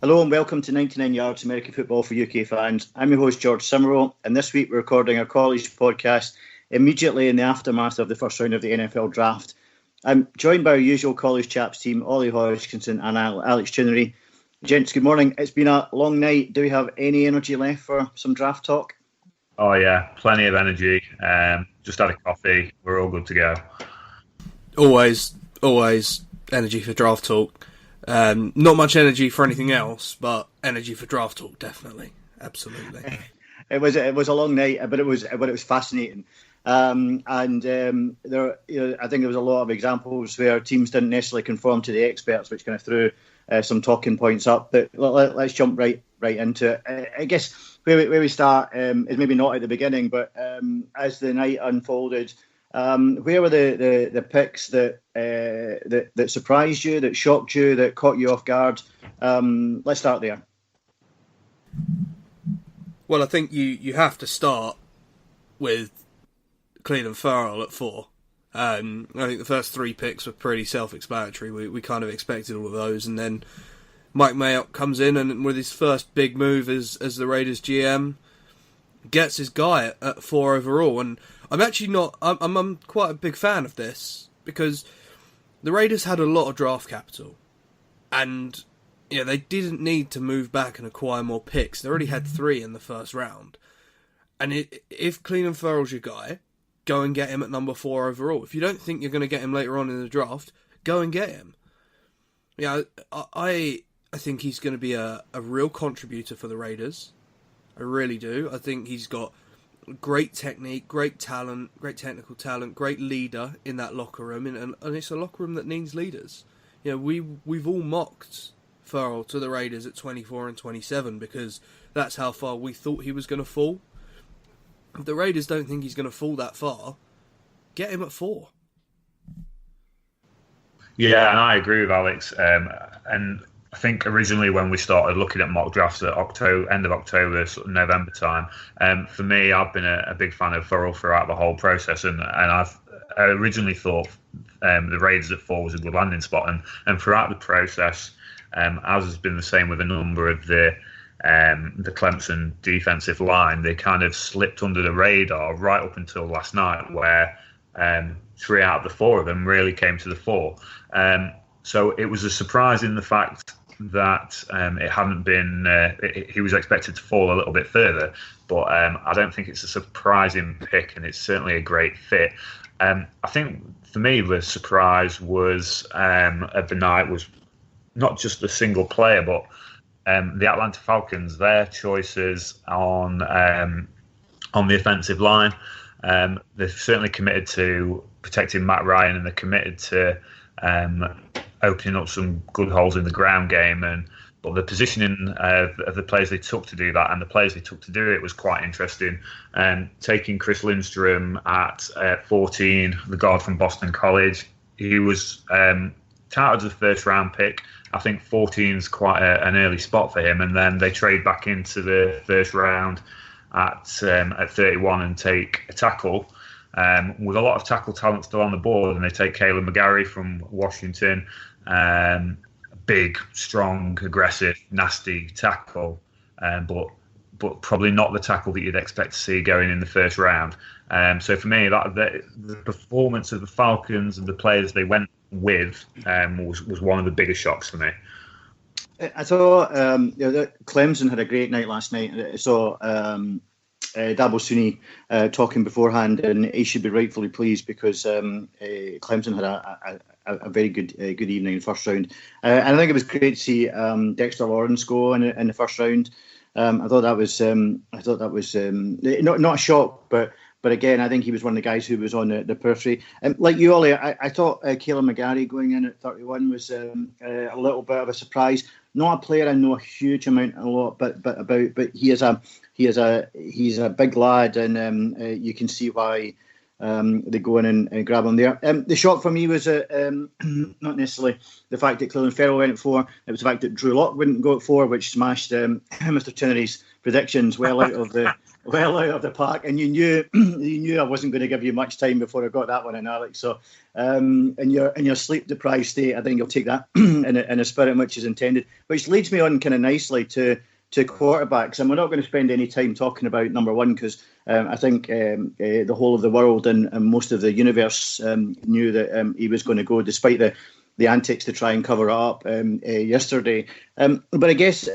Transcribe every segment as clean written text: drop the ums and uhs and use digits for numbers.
Hello and welcome to 99 Yards American Football for UK fans. I'm your host George Simmerall, and this week we're recording our college podcast immediately in the aftermath of the first round of the NFL draft. I'm joined by our usual College Chaps team, Iowa Hawkeyes and Alex Chinnery. Gents, good morning. It's been a long night. Do we have any energy left for some draft talk? Oh yeah, plenty of energy. Just had a coffee. We're all good to go. Always energy for draft talk. Not much energy for anything else, but energy for draft talk, definitely, absolutely. It was a long night, but it was fascinating. There, I think there was a lot of examples where teams didn't necessarily conform to the experts, which kind of threw some talking points up. But let's jump right into it. I guess where we start is maybe not at the beginning, but as the night unfolded. Where were the picks that surprised you, that shocked you, that caught you off guard? Let's start there. Well, I think you have to start with Clelin Ferrell at 4. I think the first 3 picks were pretty self-explanatory. We kind of expected all of those, and then Mike Mayock comes in and with his first big move as the Raiders GM, gets his guy at 4 overall. And I'm actually not. I'm quite a big fan of this because the Raiders had a lot of draft capital, and they didn't need to move back and acquire more picks. They already had 3 in the first round, and if Clelin Ferrell's your guy, go and get him at number 4 overall. If you don't think you're going to get him later on in the draft, go and get him. I think he's going to be a real contributor for the Raiders. I really do. I think he's got great technique, great talent, great technical talent, great leader in that locker room, and it's a locker room that needs leaders. We've all mocked Ferrell to the Raiders at 24 and 27 because that's how far we thought he was going to fall. If the Raiders don't think he's going to fall that far, get him at 4. Yeah, and I agree with Alex. And I think originally when we started looking at mock drafts at end of October, sort of November time, for me, I've been a big fan of Ferrell throughout the whole process, and I originally thought the Raiders at 4 was a good landing spot, and throughout the process, as has been the same with a number of the Clemson defensive line, they kind of slipped under the radar right up until last night, where 3 out of the 4 of them really came to the fore. So it was a surprise in the fact that it hadn't been. He was expected to fall a little bit further, but I don't think it's a surprising pick, and it's certainly a great fit. I think for me the surprise was of the night was not just the single player, but the Atlanta Falcons, their choices on the offensive line. They're certainly committed to protecting Matt Ryan, and they're committed to opening up some good holes in the ground game. But the positioning of the players they took to do that, and the players they took to do it, was quite interesting. Taking Chris Lindstrom at 14, the guard from Boston College, he was touted as a first-round pick. I think 14 is quite an early spot for him, and then they trade back into the first round at 31 and take a tackle with a lot of tackle talent still on the board, and they take Caleb McGarry from Washington, big, strong, aggressive, nasty tackle, but probably not the tackle that you'd expect to see going in the first round. So for me, the performance of the Falcons and the players they went with was one of the biggest shocks for me. I thought Clemson had a great night last night. I saw Dabo Swinney talking beforehand, and he should be rightfully pleased because Clemson had a very good evening in the first round. And I think it was great to see Dexter Lawrence go in the first round. I thought that was not a shock, but again, I think he was one of the guys who was on the periphery. Like you, Ollie, I thought Caleb McGarry going in at 31 was a little bit of a surprise. Not a player I know a huge amount but he's a big lad, and you can see why they go in and grab him there. The shock for me was not necessarily the fact that Clelin Ferrell went at 4. It was the fact that Drew Lock wouldn't go at 4, which smashed Mr. Chinnery's predictions well out of the well out of the park, and you knew I wasn't going to give you much time before I got that one in, Alex. So, in your sleep deprived state, I think you'll take that in a spirit in which is intended. Which leads me on kind of nicely to quarterbacks, and we're not going to spend any time talking about number one because I think the whole of the world and most of the universe knew that he was going to go, despite the antics to try and cover it up yesterday. But I guess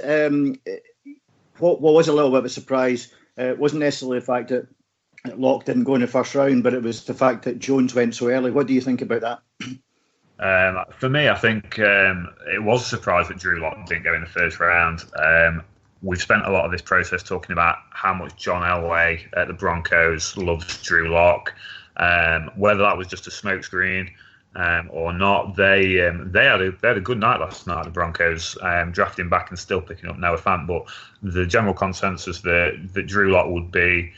what was a little bit of a surprise wasn't necessarily the fact that Locke didn't go in the first round, but it was the fact that Jones went so early. What do you think about that? For me, I think it was a surprise that Drew Lock didn't go in the first round. We've spent a lot of this process talking about how much John Elway at the Broncos loves Drew Lock. Whether that was just a smokescreen or not, they had a good night last night. The Broncos drafting back and still picking up Noah Fant, but the general consensus that Drew Lock would be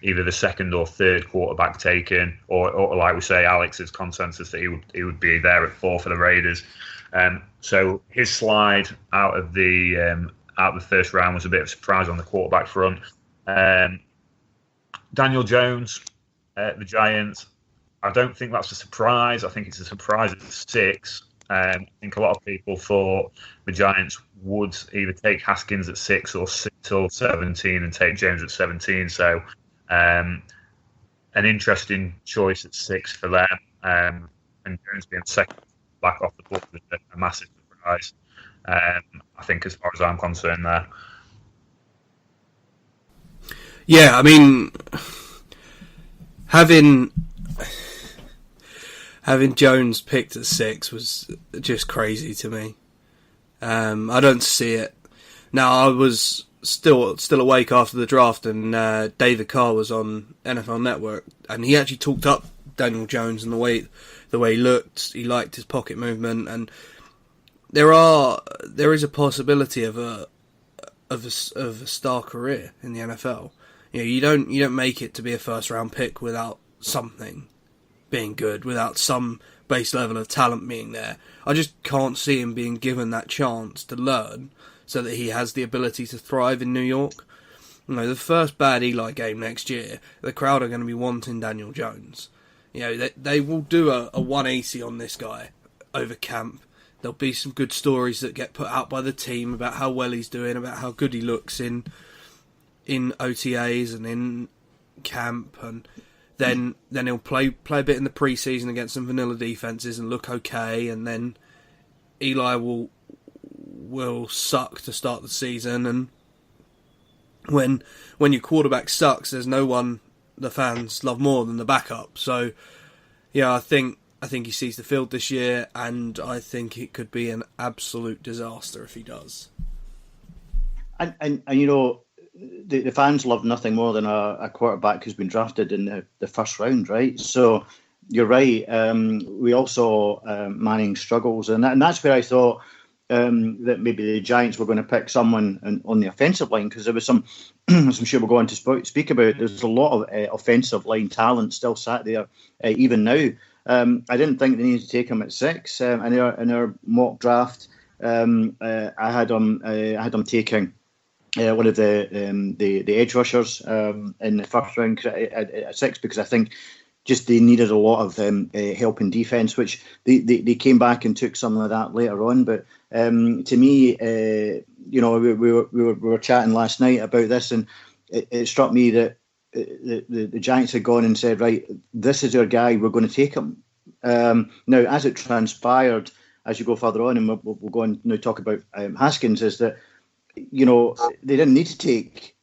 either the second or third quarterback taken, or like we say, Alex's consensus that he would be there at 4 for the Raiders. So his slide out of the first round was a bit of a surprise on the quarterback front. Daniel Jones, the Giants, I don't think that's a surprise. I think it's a surprise at 6. I think a lot of people thought the Giants would either take Haskins at 6 or 17 and take Jones at 17. So an interesting choice at 6 for them. And Jones being second back off the board was a massive surprise. I think as far as I'm concerned there. Yeah, I mean, having Jones picked at 6 was just crazy to me. I don't see it. Now, I was still awake after the draft, and David Carr was on NFL Network, and he actually talked up Daniel Jones and the way he looked. He liked his pocket movement, and there is a possibility of a star career in the NFL. You don't make it to be a first round pick without something being good, without some base level of talent being there. I just can't see him being given that chance to learn so that he has the ability to thrive in New York. The first bad Eli game next year, the crowd are going to be wanting Daniel Jones. They will do a 180 on this guy over camp. There'll be some good stories that get put out by the team about how well he's doing, about how good he looks in OTAs and in camp, and then he'll play a bit in the preseason against some vanilla defenses and look okay, and then Eli will suck to start the season, and when your quarterback sucks, there's no one the fans love more than the backup. So yeah, I think he sees the field this year, and I think it could be an absolute disaster if he does. And the fans love nothing more than a quarterback who's been drafted in the first round, right? So you're right. We all saw Manning struggles, and that's where I thought that maybe the Giants were going to pick someone on the offensive line, because there was some, as I'm sure we'll go on to speak about, there's a lot of offensive line talent still sat there even now. I didn't think they needed to take him at 6 in our mock draft. I had him taking one of the edge rushers in the first round at 6, because I think just they needed a lot of help in defence, which they came back and took some of that later on. But to me, we were chatting last night about this, and it struck me that the Giants had gone and said, right, this is our guy, we're going to take him. Now, as it transpired, as you go further on, and we'll go on now talk about Haskins, is that they didn't need to take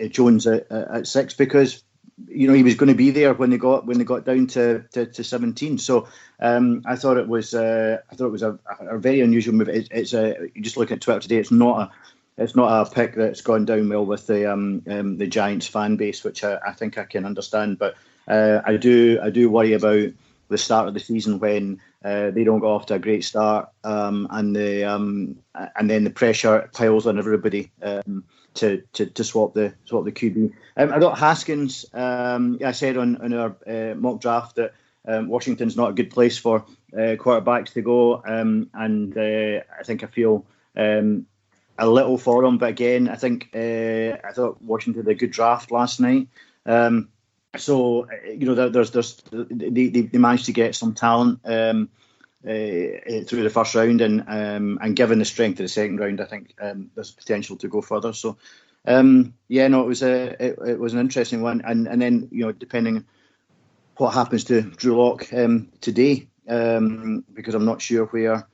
Jones at 6, because he was going to be there when they got down to 17. So I thought it was a very unusual move. It's you just look at Twitter today, it's not a pick that's gone down well with the Giants fan base, which I think I can understand. But I do worry about the start of the season when they don't go off to a great start, and then the pressure piles on everybody to swap the QB. I thought Haskins. I said on our mock draft that Washington's not a good place for quarterbacks to go, and I think I feel a little for them, but again, I thought Washington did a good draft last night. So they managed to get some talent through the first round, and given the strength of the second round, I think there's potential to go further. So it was an interesting one, and then depending what happens to Drew Lock today, because I'm not sure where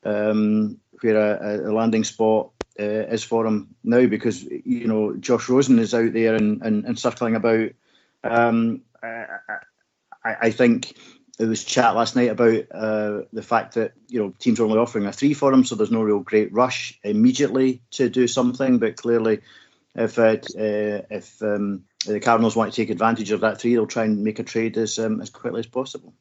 a landing spot is for him now, because Josh Rosen is out there and circling about. I think there was chat last night about the fact that teams are only offering a 3 for him, so there's no real great rush immediately to do something. But clearly, if the Cardinals want to take advantage of that 3, they'll try and make a trade as quickly as possible.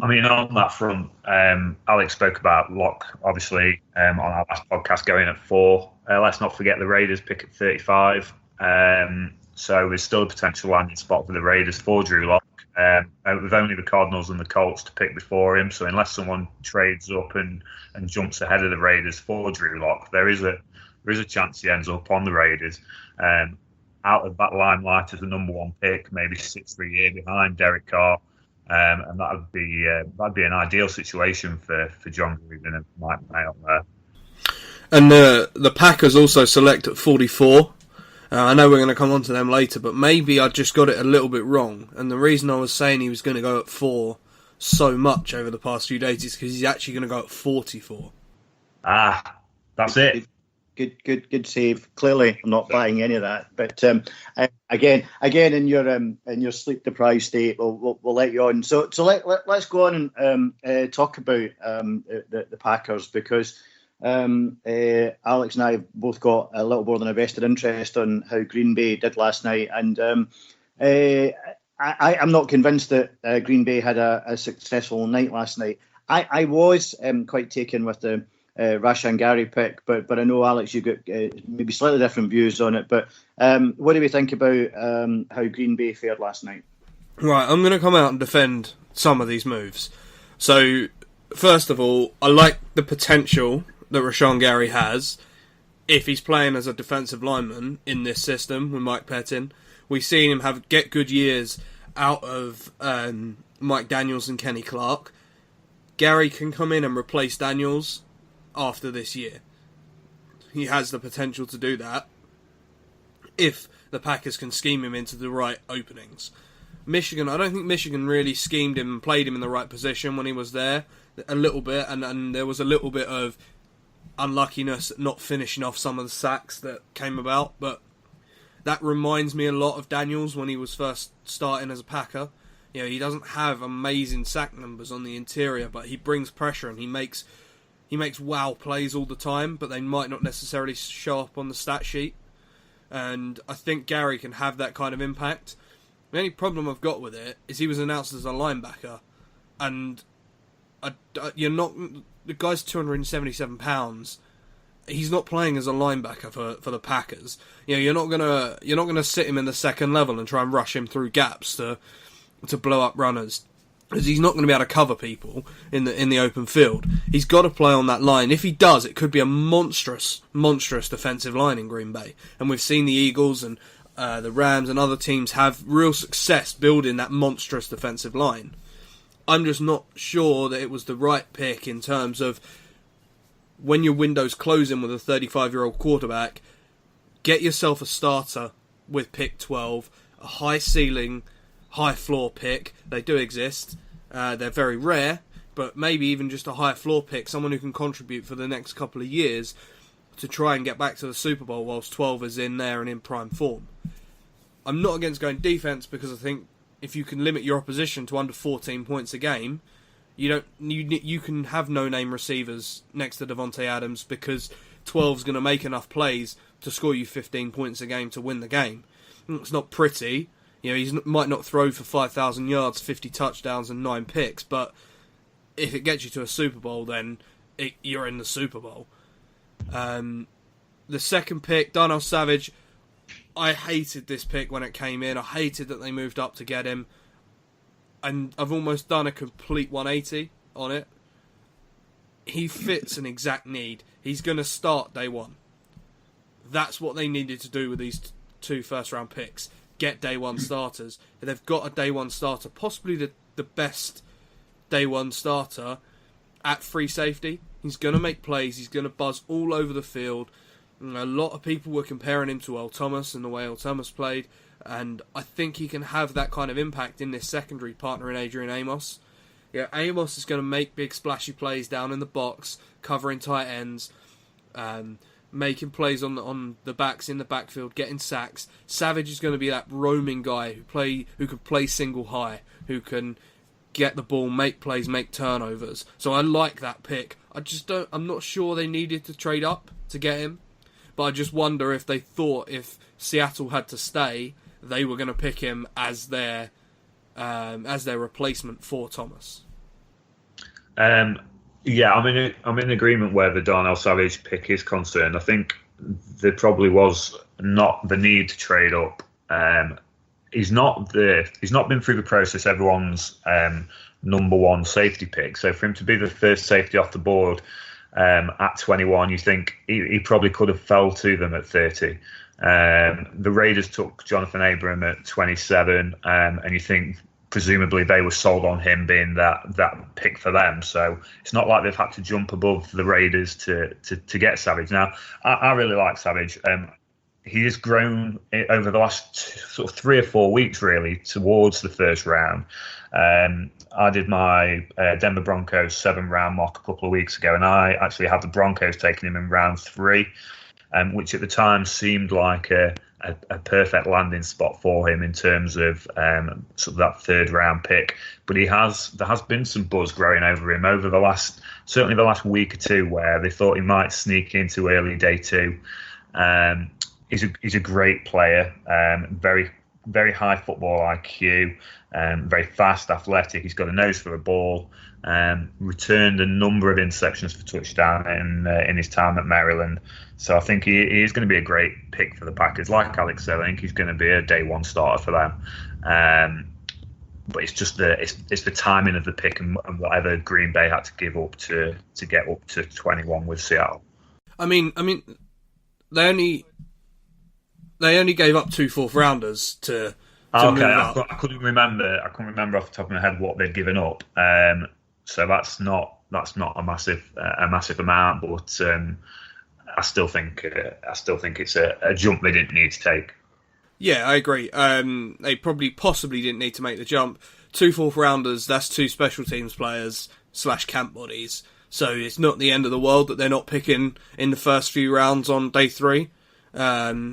I mean, on that front, Alex spoke about Locke, obviously, on our last podcast, going at 4. Let's not forget the Raiders pick at 35. So there's still a potential landing spot for the Raiders for Drew Lock. With only the Cardinals and the Colts to pick before him. So unless someone trades up and jumps ahead of the Raiders for Drew Lock, there is a chance he ends up on the Raiders. Out of that limelight as the number 1 pick, maybe 6 year behind Derek Carr. And that'd be an ideal situation for John Gruden and Mike Mayock there. And the Packers also select at 44. I know we're going to come on to them later, but maybe I just got it a little bit wrong. And the reason I was saying he was going to go at 4 so much over the past few days is because he's actually going to go at 44. That's it. Good save. Clearly, I'm not buying any of that. But again, in your sleep deprived state, we'll let you on. So let's go on and talk about the Packers, because Alex and I have both got a little more than a vested interest on how Green Bay did last night, and I'm not convinced that Green Bay had a successful night last night. I was quite taken with the Rashan Gary pick, but I know, Alex, you got maybe slightly different views on it. But what do we think about how Green Bay fared last night? Right, I'm going to come out and defend some of these moves. So, first of all, I like the potential that Rashan Gary has if he's playing as a defensive lineman in this system with Mike Pettin. We've seen him get good years out of Mike Daniels and Kenny Clark. Gary can come in and replace Daniels after this year. He has the potential to do that if the Packers can scheme him into the right openings. Michigan, I don't think Michigan really schemed him and played him in the right position when he was there a little bit, and there was a little bit of unluckiness not finishing off some of the sacks that came about, but that reminds me a lot of Daniels when he was first starting as a Packer. He doesn't have amazing sack numbers on the interior, but he brings pressure and he makes wow plays all the time, but they might not necessarily show up on the stat sheet. And I think Gary can have that kind of impact. The only problem I've got with it is he was announced as a linebacker, and the guy's 277 pounds. He's not playing as a linebacker for the Packers. You're not gonna sit him in the second level and try and rush him through gaps to blow up runners, because he's not going to be able to cover people in the open field. He's got to play on that line. If he does, it could be a monstrous defensive line in Green Bay. And we've seen the Eagles and the Rams and other teams have real success building that monstrous defensive line. I'm just not sure that it was the right pick in terms of when your window's closing with a 35-year-old quarterback, get yourself a starter with pick 12, a high ceiling, high floor pick. They do exist. They're very rare, but maybe even just a high floor pick, someone who can contribute for the next couple of years to try and get back to the Super Bowl whilst 12 is in there and in prime form. I'm not against going defense, because I think if you can limit your opposition to under 14 points a game, you can have no-name receivers next to Devontae Adams, because 12's going to make enough plays to score you 15 points a game to win the game. It's not pretty. He might not throw for 5,000 yards, 50 touchdowns and 9 picks, but if it gets you to a Super Bowl, then you're in the Super Bowl. The second pick, Darnell Savage, I hated this pick when it came in. I hated that they moved up to get him. And I've almost done a complete 180 on it. He fits an exact need. He's going to start day one. That's what they needed to do with these two first-round picks. Get day one starters. If they've got a day one starter, possibly the best day one starter at free safety. He's going to make plays. He's going to buzz all over the field. And a lot of people were comparing him to Earl Thomas and the way Earl Thomas played. And I think he can have that kind of impact in this secondary, partner in Adrian Amos. Yeah, Amos is going to make big splashy plays down in the box, covering tight ends, making plays on the backs in the backfield, getting sacks. Savage is going to be that roaming guy who can play single high, who can get the ball, make plays, make turnovers. So I like that pick. I'm not sure they needed to trade up to get him, but I just wonder if they thought if Seattle had to stay, they were going to pick him as their replacement for Thomas. Yeah, I'm in agreement where the Darnell Savage pick is concerned. I think there probably was not the need to trade up. He's not been through the process everyone's number one safety pick. So for him to be the first safety off the board at 21, you think he probably could have fell to them at 30. The Raiders took Jonathan Abram at 27, and you think presumably they were sold on him being that pick for them. So it's not like they've had to jump above the Raiders to get Savage. Now, I really like Savage. He has grown over the last sort of 3 or 4 weeks, really, towards the first round. I did my Denver Broncos 7-round mock a couple of weeks ago, and I actually had the Broncos taking him in round 3, which at the time seemed like a perfect landing spot for him in terms of sort of that 3rd-round pick. But there has been some buzz growing over him over certainly the last week or two, where they thought he might sneak into early day 2. He's a great player, very, very high football IQ, very fast, athletic. He's got a nose for the ball. Returned a number of interceptions for touchdown in his time at Maryland. So I think he is going to be a great pick for the Packers. Like Alex said, I think he's going to be a day one starter for them. But it's just the timing of the pick and whatever Green Bay had to give up to get up to 21 with Seattle. I mean, they only gave up 2 4th-rounders to move up. I couldn't remember off the top of my head what they'd given up. So that's not a massive amount, but I still think it's a jump they didn't need to take. Yeah, I agree. They possibly didn't need to make the jump. 2 4th-rounders, that's 2 special teams players / camp bodies. So it's not the end of the world that they're not picking in the first few rounds on day 3. I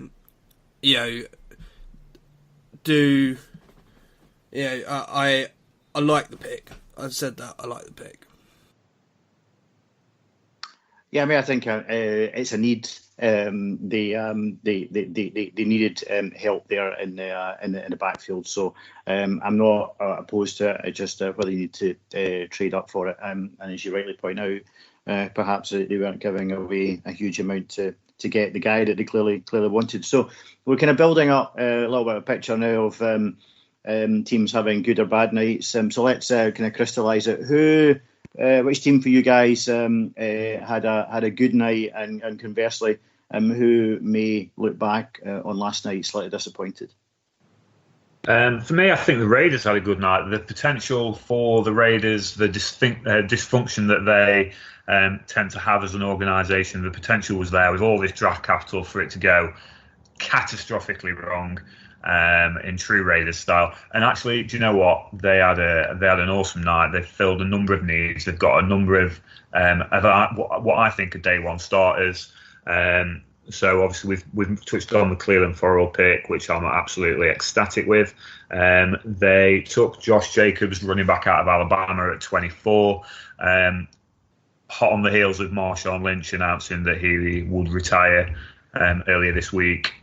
like the pick. I said that I like the pick. Yeah, I mean, I think it's a need. They needed help there in the backfield. So I'm not opposed to it. It's just whether you need to trade up for it. And as you rightly point out, perhaps they weren't giving away a huge amount to get the guy that they clearly wanted. So we're kind of building up a little bit of a picture now of teams having good or bad nights. So let's kind of crystallise it. Which team for you guys had a good night, and conversely, who may look back on last night slightly disappointed? For me, I think the Raiders had a good night. The potential for the Raiders, the dysfunction that they tend to have as an organisation, the potential was there with all this draft capital for it to go catastrophically wrong in true Raiders style. And actually, do you know what? They had an awesome night. They filled a number of needs. They've got a number of what I think are day one starters. So obviously we've touched on the Cleveland Farrell pick, which I'm absolutely ecstatic with. They took Josh Jacobs, running back out of Alabama, at 24. Hot on the heels of Marshawn Lynch announcing that he would retire earlier this week.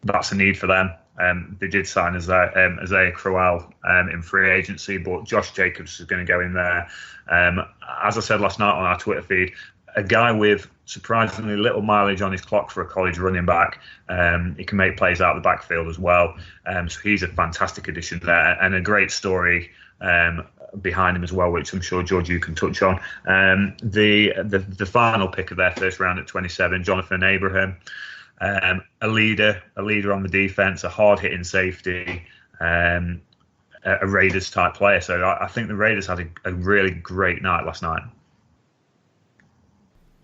That's a need for them. They did sign Isaiah Crowell in free agency, but Josh Jacobs is going to go in there. As I said last night on our Twitter feed, a guy with surprisingly little mileage on his clock for a college running back. He can make plays out of the backfield as well. So he's a fantastic addition there, and a great story behind him as well, which I'm sure, George, you can touch on. The final pick of their first round at 27, Jonathan Abraham. I think he's a fantastic addition there, and a great story behind him as well, which I'm sure, George, you can touch on. The final pick of their first round at 27, Jonathan Abraham. I think he's a fantastic addition there, and a great story behind him as well, which I'm sure, George, you can touch on. The a leader on the defense, a hard-hitting safety, a Raiders type player. So I think the Raiders had a really great night last night.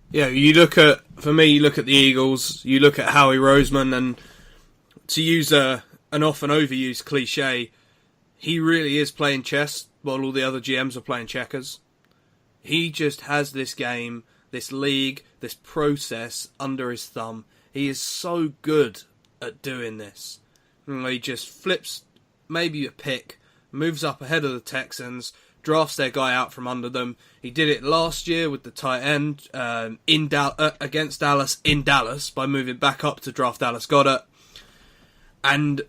Yeah, you look at the Eagles, you look at Howie Roseman, and to use an often overused cliche, he really is playing chess while all the other GMs are playing checkers. He just has this game, this league, this process under his thumb. He is so good at doing this. He just flips maybe a pick, moves up ahead of the Texans, drafts their guy out from under them. He did it last year with the tight end against Dallas in Dallas by moving back up to draft Dallas Goedert. And,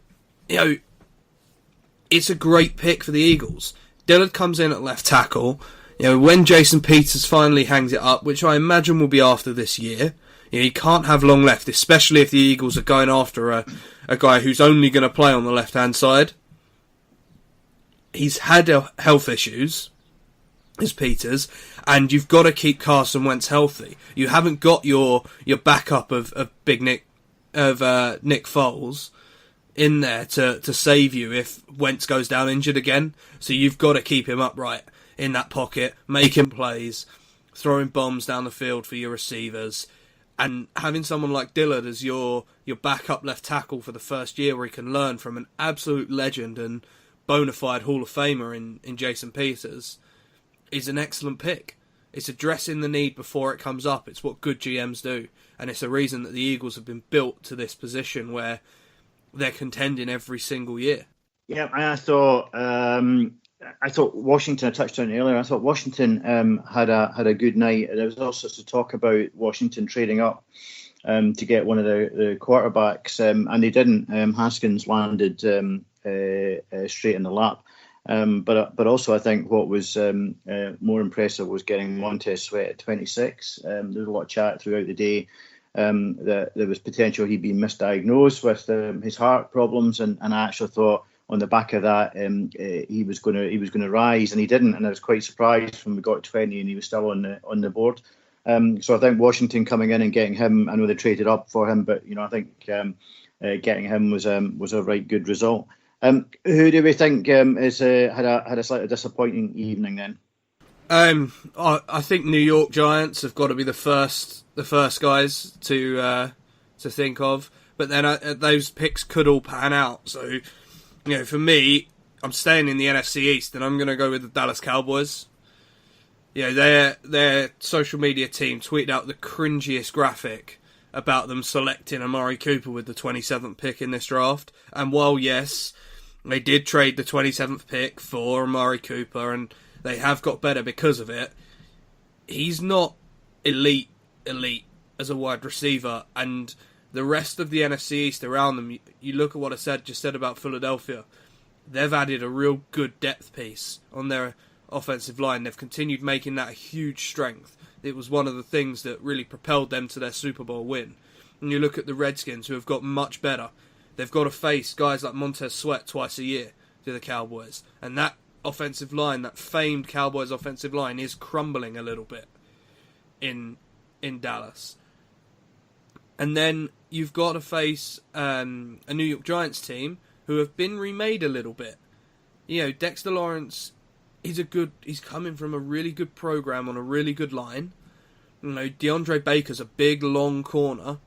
it's a great pick for the Eagles. Dillard comes in at left tackle. When Jason Peters finally hangs it up, which I imagine will be after this year, he can't have long left, especially if the Eagles are going after a guy who's only going to play on the left-hand side. He's had health issues, is Peters, and you've got to keep Carson Wentz healthy. You haven't got your backup of Nick Foles in there to save you if Wentz goes down injured again. So you've got to keep him upright in that pocket, making plays, throwing bombs down the field for your receivers, and having someone like Dillard as your backup left tackle for the first year where he can learn from an absolute legend and bona fide Hall of Famer in Jason Peters is an excellent pick. It's addressing the need before it comes up. It's what good GMs do. And it's a reason that the Eagles have been built to this position where they're contending every single year. Yeah, I thought Washington, I touched on it earlier, I thought Washington had a good night. There was also to talk about Washington trading up to get one of the quarterbacks, and they didn't. Haskins landed straight in the lap. But also I think what was more impressive was getting Montez Sweat at 26. There was a lot of chat throughout the day that there was potential he'd been misdiagnosed with his heart problems, and I actually thought on the back of that he was going to rise, and he didn't, and I was quite surprised when we got 20 and he was still on the board. So I think Washington coming in and getting him, I know they traded up for him, but I think getting him was a right good result. Who do we think has had a slightly disappointing evening then? I think New York Giants have got to be the first guys to think of, but then those picks could all pan out. So, for me, I'm staying in the NFC East, and I'm going to go with the Dallas Cowboys. Their social media team tweeted out the cringiest graphic about them selecting Amari Cooper with the 27th pick in this draft. And while, yes, they did trade the 27th pick for Amari Cooper, and they have got better because of it, he's not elite as a wide receiver. And the rest of the NFC East around them, you look at what I just said about Philadelphia, they've added a real good depth piece on their offensive line. They've continued making that a huge strength. It was one of the things that really propelled them to their Super Bowl win. And you look at the Redskins, who have got much better. They've got to face guys like Montez Sweat twice a year to the Cowboys. And that offensive line, that famed Cowboys offensive line, is crumbling a little bit in Dallas. And then you've got to face a New York Giants team who have been remade a little bit. Dexter Lawrence, he's coming from a really good program on a really good line. DeAndre Baker's a big, long corner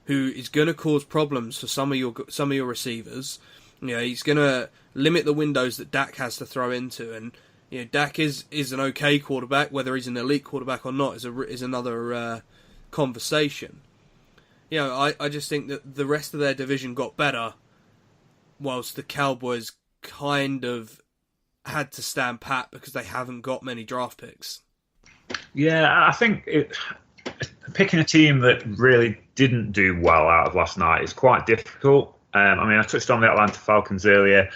who is going to cause problems for some of your receivers. He's going to limit the windows that Dak has to throw into, and Dak is an okay quarterback. Whether he's an elite quarterback or not is another conversation. I just think that the rest of their division got better, whilst the Cowboys kind of had to stand pat because they haven't got many draft picks. Yeah, I think picking a team that really didn't do well out of last night is quite difficult. I touched on the Atlanta Falcons earlier.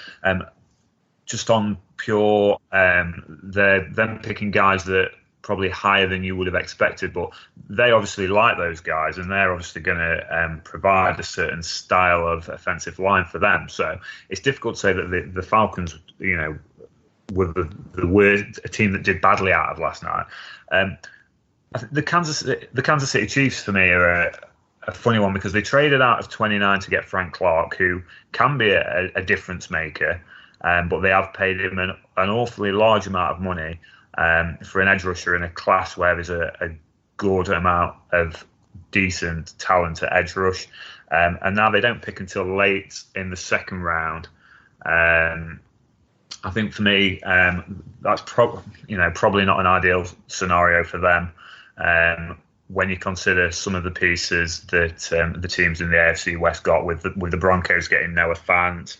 Just on pure, them picking guys that probably higher than you would have expected, but they obviously like those guys, and they're obviously going to provide a certain style of offensive line for them. So it's difficult to say that the Falcons, were the worst a team that did badly out of last night. The Kansas City Chiefs for me are a funny one because they traded out of 29 to get Frank Clark, who can be a difference maker, but they have paid him an awfully large amount of money for an edge rusher in a class where there's a good amount of decent talent at edge rush. And now they don't pick until late in the second round. I think for me, that's probably not an ideal scenario for them. When you consider some of the pieces that the teams in the AFC West got, with the Broncos getting Noah Fant,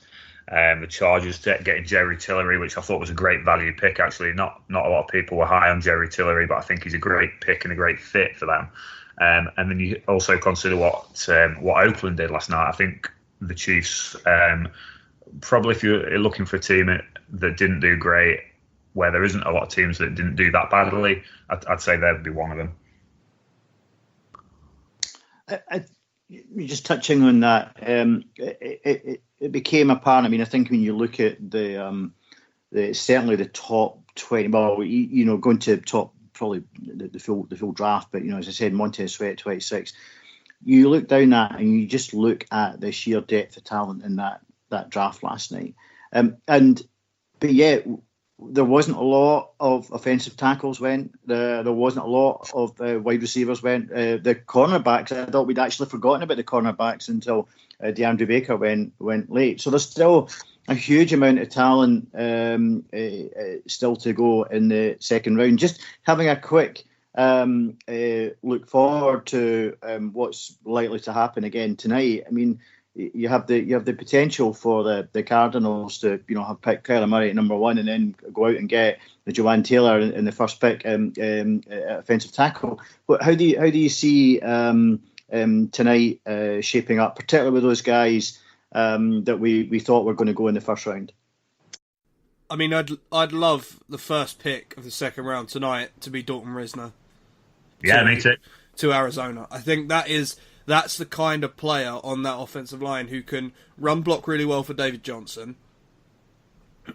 the Chargers getting Jerry Tillery, which I thought was a great value pick. Actually, not a lot of people were high on Jerry Tillery, but I think he's a great pick and a great fit for them. And then you also consider what Oakland did last night. I think the Chiefs, probably if you're looking for a team that didn't do great, where there isn't a lot of teams that didn't do that badly, I'd say they'd be one of them. Just touching on that, it became apparent. I mean, I think when you look at the certainly the top 20, well, going to top probably the full draft, but as I said, Montez Sweat 26. You look down that and you just look at the sheer depth of talent in that draft last night, but yet there wasn't a lot of offensive tackles went. There wasn't a lot of wide receivers went. The cornerbacks, I thought we'd actually forgotten about the cornerbacks until DeAndre Baker went late. So there's still a huge amount of talent still to go in the second round. Just having a quick look forward to what's likely to happen again tonight. I mean, you have the potential for the Cardinals to have picked Kyler Murray at number 1 and then go out and get the Jawan Taylor in the first pick offensive tackle. But how do you see tonight shaping up, particularly with those guys that we thought were going to go in the first round? I mean, I'd love the first pick of the second round tonight to be Dalton Risner. Yeah, me too. To Arizona. I think that's the kind of player on that offensive line who can run block really well for David Johnson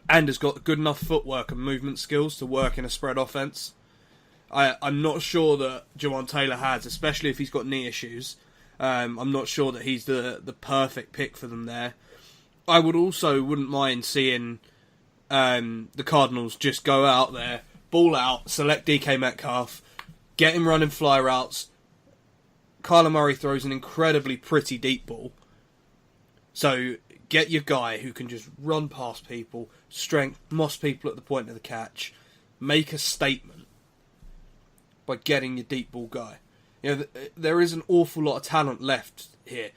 and has got good enough footwork and movement skills to work in a spread offense. I'm not sure that Jawan Taylor has, especially if he's got knee issues. I'm not sure that he's the perfect pick for them there. I wouldn't mind seeing the Cardinals just go out there, ball out, select DK Metcalf, get him running fly routes. Kyler Murray throws an incredibly pretty deep ball. So get your guy who can just run past people, moss people at the point of the catch, make a statement by getting your deep ball guy. There is an awful lot of talent left here.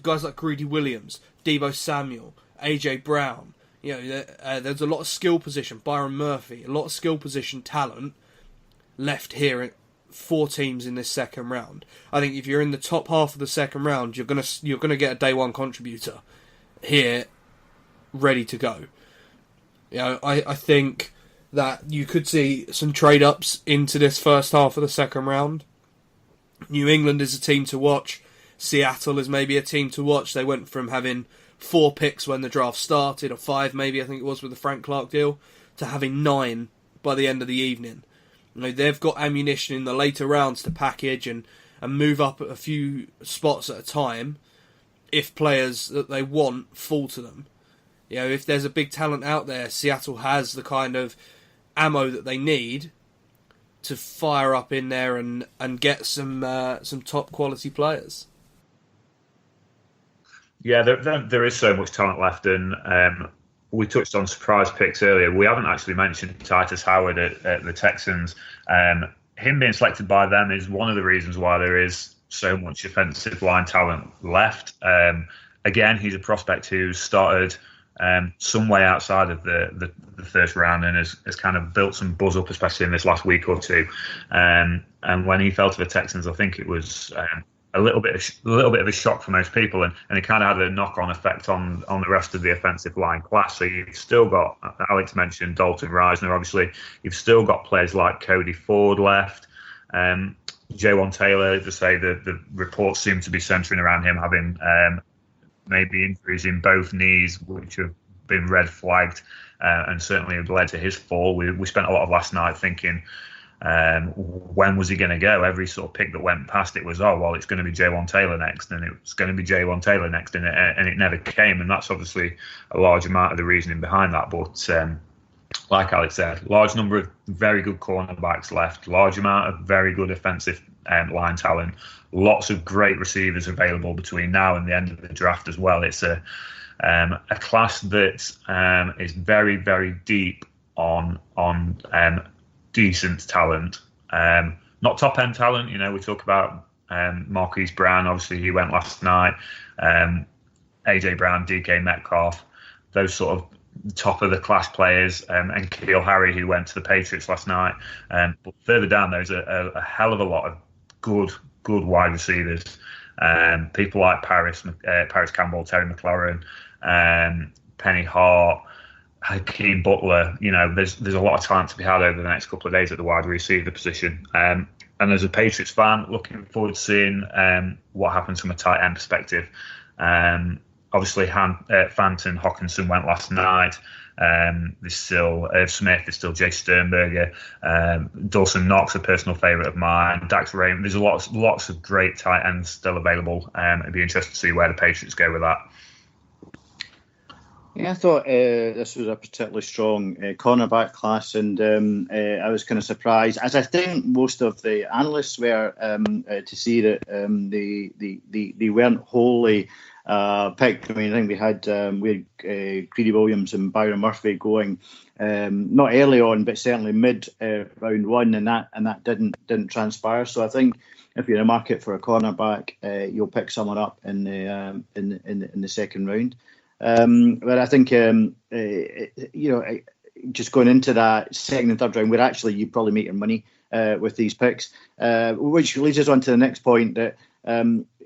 Guys like Greedy Williams, Deebo Samuel, AJ Brown. There's a lot of skill position. Byron Murphy, a lot of skill position talent left here. 4 teams in this second round. I think if you're in the top half of the second round, you're gonna get a day one contributor here, ready to go. I think that you could see some trade ups into this first half of the second round. New England is a team to watch. Seattle is maybe a team to watch. They went from having 4 picks when the draft started, or 5 maybe, I think it was with the Frank Clark deal, to having 9 by the end of the evening. They've got ammunition in the later rounds to package and move up a few spots at a time if players that they want fall to them. If there's a big talent out there, Seattle has the kind of ammo that they need to fire up in there and get some top quality players. Yeah, there is so much talent left, and we touched on surprise picks earlier. We haven't actually mentioned Titus Howard at the Texans. Him being selected by them is one of the reasons why there is so much offensive line talent left. Again, he's a prospect who started some way outside of the first round and has kind of built some buzz up, especially in this last week or two. And when he fell to the Texans, I think it was a little bit of a shock for most people, and it kind of had a knock-on effect on the rest of the offensive line class. So you've still got, Alex mentioned Dalton Risner, obviously. You've still got players like Cody Ford left. Jawan Taylor, to say the reports seem to be centering around him having maybe injuries in both knees, which have been red flagged and certainly have led to his fall. We spent a lot of last night thinking, When was he going to go? Every sort of pick that went past it was, oh, well, it's going to be J1 Taylor next, and it's going to be J1 Taylor next, and it never came. And that's obviously a large amount of the reasoning behind that. But like Alex said, large number of very good cornerbacks left, large amount of very good offensive line talent, lots of great receivers available between now and the end of the draft as well. It's a class that is very, very deep on decent talent, not top end talent. You know, we talk about Marquise Brown. Obviously, he went last night. AJ Brown, DK Metcalf, those sort of top of the class players, and Keel Harry, who went to the Patriots last night. But further down, there's a hell of a lot of good wide receivers. People like Paris Campbell, Terry McLaurin, Penny Hart, Hakeem Butler. You know, there's a lot of talent to be had over the next couple of days at the wide receiver position. And as a Patriots fan, looking forward to seeing what happens from a tight end perspective. Obviously, Fanton Hawkinson went last night. There's still Irv Smith. There's still Jay Sternberger. Dawson Knox, a personal favourite of mine. Dax Raymond. There's lots of great tight ends still available. It'd be interesting to see where the Patriots go with that. Yeah, I thought this was a particularly strong cornerback class, and I was kind of surprised, as I think most of the analysts were, to see that they weren't wholly picked. I mean, I think we had Greedy Williams and Byron Murphy going not early on, but certainly mid round one, and that didn't transpire. So I think if you're in a market for a cornerback, you'll pick someone up in the second round. But I think just going into that second and third round, where actually you probably make your money with these picks, which leads us on to the next point that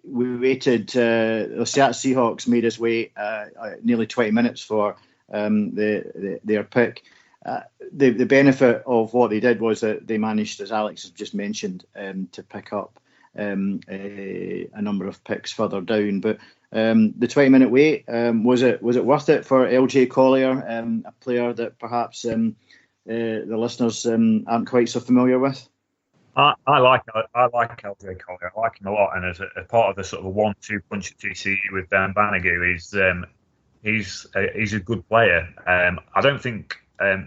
we waited. The Seattle Seahawks made us wait nearly 20 minutes for their pick. The benefit of what they did was that they managed, as Alex has just mentioned, to pick up a number of picks further down. But the 20-minute wait, was it worth it for LJ Collier, a player that perhaps the listeners aren't quite so familiar with? I like LJ Collier. I like him a lot, and as a part of the sort of a 1-2 punch at TCU with Dan Banaghu, he's a good player. I don't think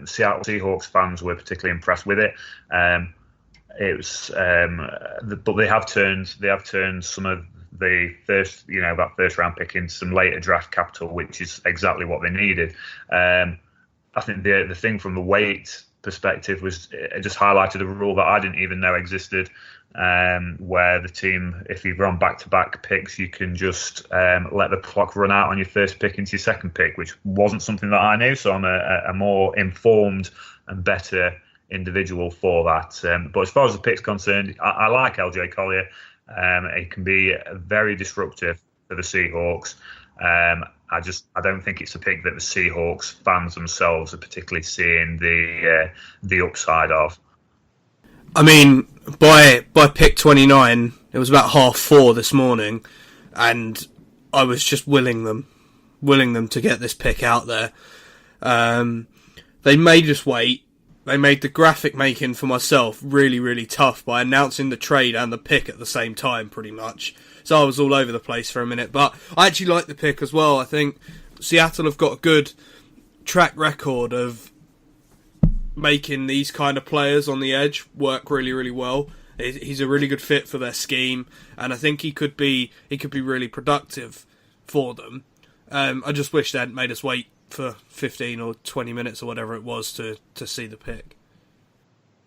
Seattle Seahawks fans were particularly impressed with it. It was, but they have turned some of the first round pick into some later draft capital, which is exactly what they needed. I think the thing from the weight perspective was it just highlighted a rule that I didn't even know existed, where the team, if you run back-to-back picks, you can just let the clock run out on your first pick into your second pick, which wasn't something that I knew. So I'm a more informed and better individual for that. But as far as the pick's concerned, I like LJ Collier. It can be very disruptive for the Seahawks. I don't think it's a pick that the Seahawks fans themselves are particularly seeing the upside of. I mean, by pick 29, it was about 4:30 this morning, and I was just willing them to get this pick out there. They made us wait. They made the graphic making for myself really, really tough by announcing the trade and the pick at the same time, pretty much. So I was all over the place for a minute, but I actually like the pick as well. I think Seattle have got a good track record of making these kind of players on the edge work really, really well. He's a really good fit for their scheme, and I think he could be really productive for them. I just wish they hadn't made us wait for 15 or 20 minutes or whatever it was to see the pick.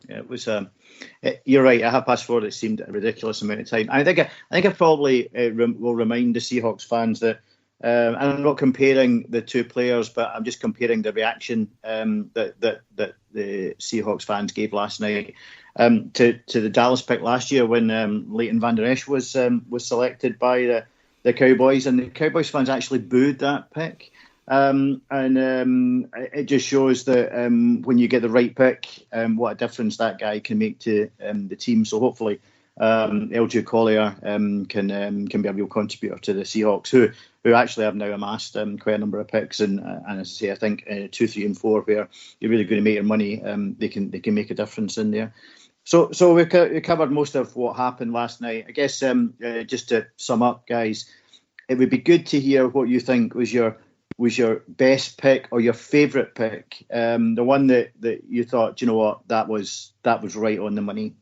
Yeah, it was. You're right. At 4:30, it seemed a ridiculous amount of time. I think I probably will remind the Seahawks fans that, and I'm not comparing the two players, but I'm just comparing the reaction that the Seahawks fans gave last night to the Dallas pick last year when Leighton Vander Esch was selected by the Cowboys, and the Cowboys fans actually booed that pick. It just shows that when you get the right pick, what a difference that guy can make to the team. So hopefully LJ Collier can be a real contributor to the Seahawks, who actually have now amassed quite a number of picks. And as I say, I think 2, 3, and 4, where you're really going to make your money, they can make a difference in there. So we covered most of what happened last night. I guess just to sum up, guys, it would be good to hear what you think was your best pick or your favourite pick. The one that you thought, you know what, that was right on the money.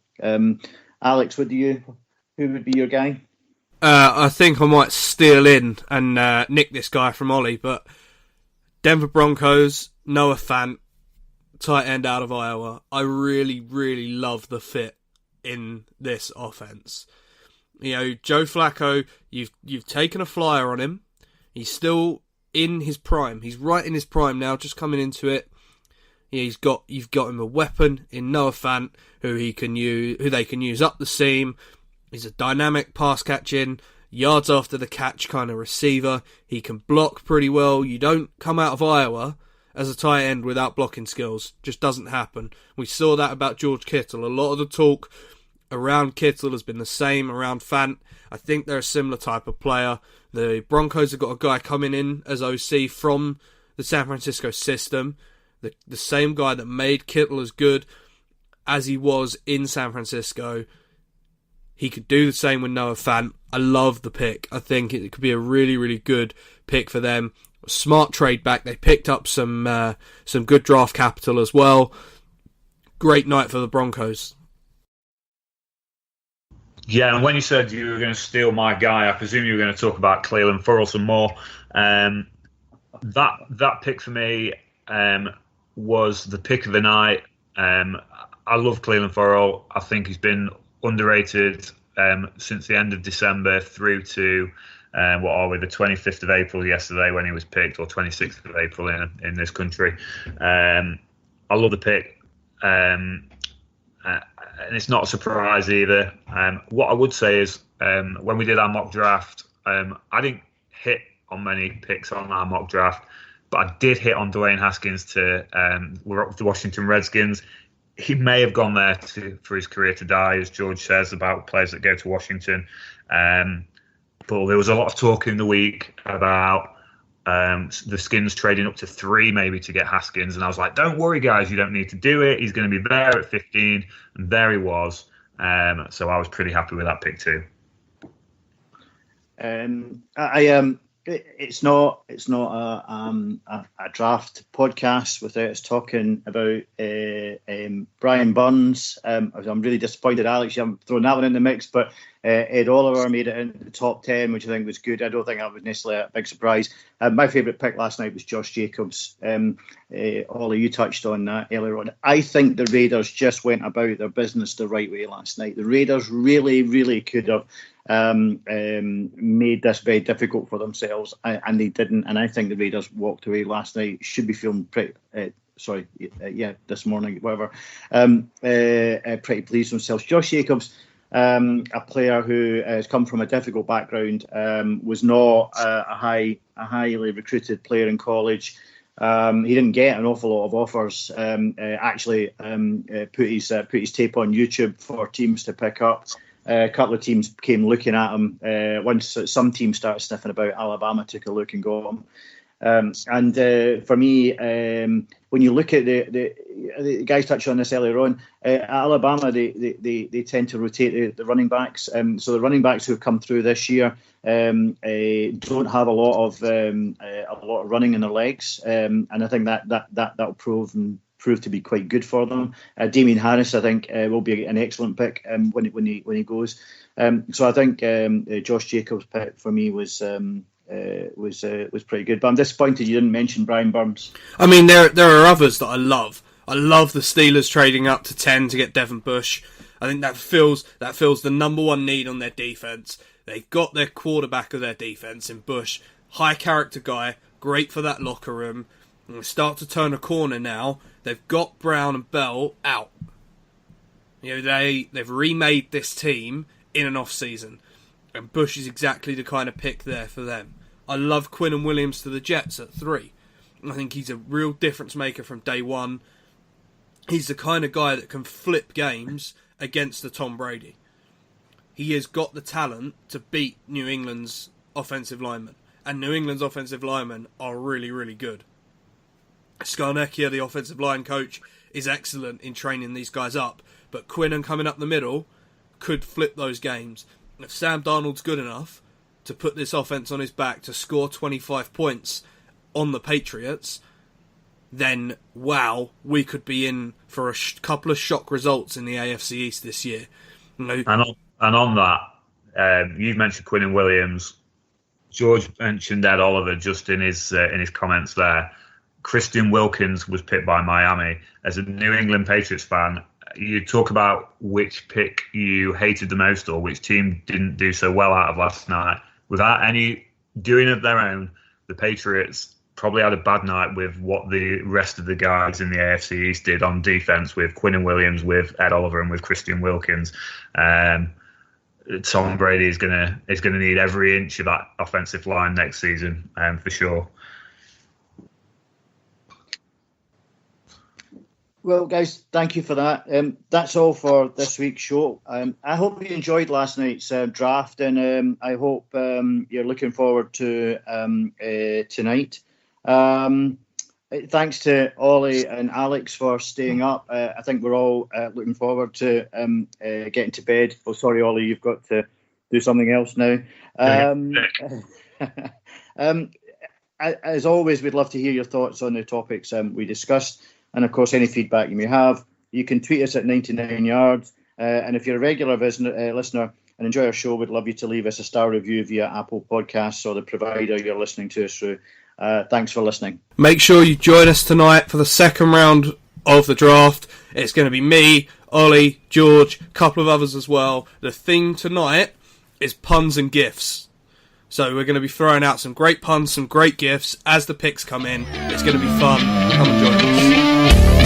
Alex, who would be your guy? I think I might steal in and nick this guy from Ollie, but Denver Broncos, Noah Fant, tight end out of Iowa. I really, really love the fit in this offense. You know, Joe Flacco, you've taken a flyer on him. He's still in his prime. He's right in his prime now, just coming into it. You've got him a weapon in Noah Fant, who they can use up the seam. He's a dynamic pass catching, yards after the catch kind of receiver. He can block pretty well. You don't come out of Iowa as a tight end without blocking skills. Just doesn't happen. We saw that about George Kittle. A lot of the talk around Kittle has been the same around Fant. I think they're a similar type of player. The Broncos have got a guy coming in as OC from the San Francisco system. The same guy that made Kittle as good as he was in San Francisco. He could do the same with Noah Fant. I love the pick. I think it could be a really, really good pick for them. Smart trade back. They picked up some good draft capital as well. Great night for the Broncos. Yeah, and when you said you were going to steal my guy, I presume you were going to talk about Cleveland Furl some more. That pick for me was the pick of the night. I love Cleveland Furl. I think he's been underrated since the end of December through to the 25th of April yesterday when he was picked, or 26th of April in this country. I love the pick, and it's not a surprise either. What I would say is when we did our mock draft, I didn't hit on many picks on our mock draft, but I did hit on Dwayne Haskins to the Washington Redskins. He may have gone there for his career to die, as George says, about players that go to Washington. But there was a lot of talk in the week about the Skins trading up to 3 maybe to get Haskins. And I was like, don't worry, guys, you don't need to do it. He's going to be there at 15. And there he was. So I was pretty happy with that pick too. It's not a draft podcast without us talking about Brian Burns. I'm really disappointed, Alex, you haven't thrown that one in the mix, but Ed Oliver made it into the top 10, which I think was good. I don't think that was necessarily a big surprise. My favourite pick last night was Josh Jacobs. Ollie, you touched on that earlier on. I think the Raiders just went about their business the right way last night. The Raiders really, really could have made this very difficult for themselves, and they didn't. And I think the Raiders walked away last night. Should be feeling pretty. This morning, whatever. Pretty pleased with themselves. Josh Jacobs, a player who has come from a difficult background, was not a highly recruited player in college. He didn't get an awful lot of offers. Actually, put his tape on YouTube for teams to pick up. A couple of teams came looking at him. Once some teams started sniffing about, Alabama took a look and got him. For me, when you look at the guys touched on this earlier on, Alabama, they tend to rotate the running backs. So the running backs who have come through this year don't have a lot of running in their legs, and I think that'll prove to be quite good for them. Damien Harris, I think, will be an excellent pick when he goes. So I think Josh Jacobs' pick for me was pretty good. But I'm disappointed you didn't mention Brian Burns. I mean, there are others that I love. I love the Steelers trading up to 10 to get Devin Bush. I think that fills the number one need on their defense. They've got their quarterback of their defense in Bush, high character guy, great for that locker room. And they start to turn a corner now. They've got Brown and Bell out. You know, they've remade this team in an off season, and Bush is exactly the kind of pick there for them. I love Quinnen Williams to the Jets at 3. I think he's a real difference maker from day one. He's the kind of guy that can flip games against the Tom Brady. He has got the talent to beat New England's offensive linemen, and New England's offensive linemen are really, really good. Skarnecchia, the offensive line coach, is excellent in training these guys up. but Quinnen coming up the middle could flip those games. If Sam Darnold's good enough to put this offense on his back to score 25 points on the Patriots, then wow, we could be in for a couple of shock results in the AFC East this year. And on that, you've mentioned Quinnen Williams. George mentioned Ed Oliver just in his comments there. Christian Wilkins was picked by Miami. As a New England Patriots fan, you talk about which pick you hated the most or which team didn't do so well out of last night. Without any doing of their own, the Patriots probably had a bad night with what the rest of the guys in the AFC East did on defense with Quinnen Williams, with Ed Oliver, and with Christian Wilkins. Tom Brady is gonna need every inch of that offensive line next season, for sure. Well, guys, thank you for that. That's all for this week's show. I hope you enjoyed last night's draft, and I hope you're looking forward to tonight. Thanks to Ollie and Alex for staying up. I think we're all looking forward to getting to bed. Oh, sorry, Ollie, you've got to do something else now. As always, we'd love to hear your thoughts on the topics we discussed. And, of course, any feedback you may have, you can tweet us at 99 Yards. And if you're a regular listener and enjoy our show, we'd love you to leave us a star review via Apple Podcasts or the provider you're listening to us through. Thanks for listening. Make sure you join us tonight for the second round of the draft. It's going to be me, Ollie, George, a couple of others as well. The theme tonight is puns and gifts. So we're going to be throwing out some great puns, some great gifts as the picks come in. It's going to be fun. Come and join us.